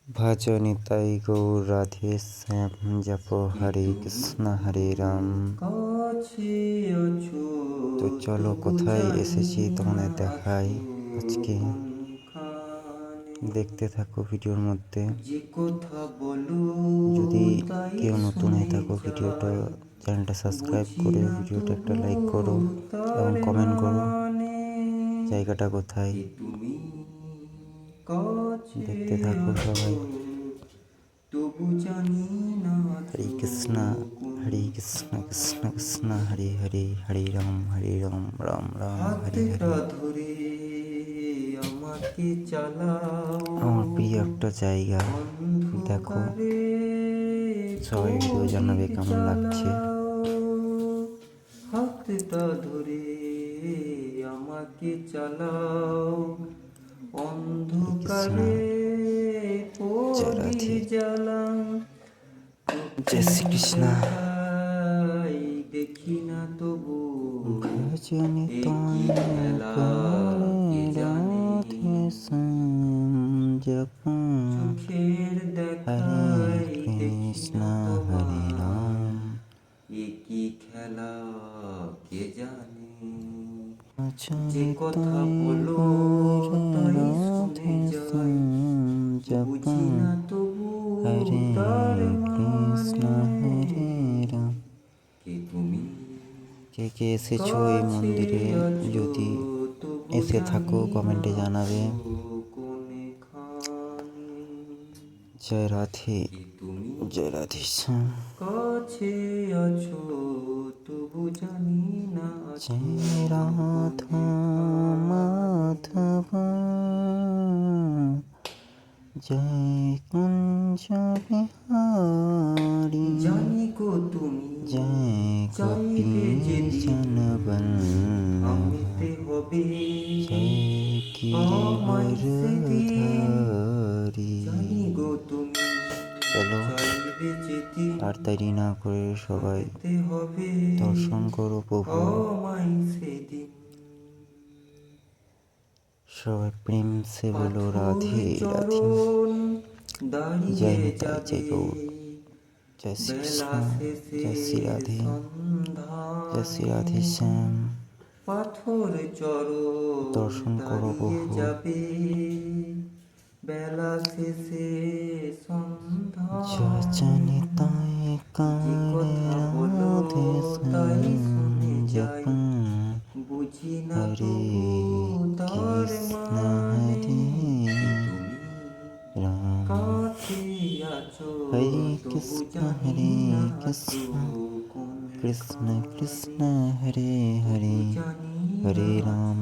ভজনি তাই গৌর রাধে শ্যাম জপ হরে কৃষ্ণ হরে রাম। তো চলো কোথায় এসেছি তোমাদের দেখাই আজকে, দেখতে থাকো ভিডিওর মধ্যে। যদি কেউ নতুন হয়ে থাকো ভিডিওটা চ্যানেলটা সাবস্ক্রাইব করে ভিডিওটা একটা লাইক করো এবং কমেন্ট করো জায়গাটা কোথায়। দেখতে থাকো সবাই। হরে কৃষ্ণ কৃষ্ণ কৃষ্ণ হরে হরে, হরে রাম রাম রাম হরে হরে। আমার প্রিয় একটা জায়গা, দেখো সবাই ভিডিও জানাবে কেমন লাগছে। হাতটা ধরে আমাকে চালাও, অন্ধকারে পথে জ্বালাও। জয় শ্রীকৃষ্ণ। দেখি না তবু ভজনি তোমায় রাধে শ্যাম জপ হরে কৃষ্ণ হরে রাম। একই খেলা কে জানে, যে কথা বলো তাই শুনে যাই, বুঝি না তবু হরে কৃষ্ণ হরে রাম। কে কে এসেছো এই মন্দিরে, যদি এসে থাকো কমেন্টে জানাবে। জয় রাধে শ্যাম। কাছে আছো তবু জানি না, জয় রাধা মাধব জয় কুঞ্জ বিহারি, জানি গো তুমি জয় গোপী জনবল্লভ, জয় গিরিবরধারী। চলো আর দেরি না করে সবাই দর্শন করো প্রভু। সবাই প্রেম সে বলো রাধে রাধে। জয় নিতাই জয় গৌর, জয় শ্রী কৃষ্ণ, জয় শ্রী রাধে, জয় শ্রী রাধে শ্যাম। দর্শন করো প্রভু। বেলা শেষে জয় নিতাই রাধে শ্যাম জপ হরে কৃষ্ণ হরে রাম, হরে কৃষ্ণ কৃষ্ণ কৃষ্ণ হরে হরে, হরে রাম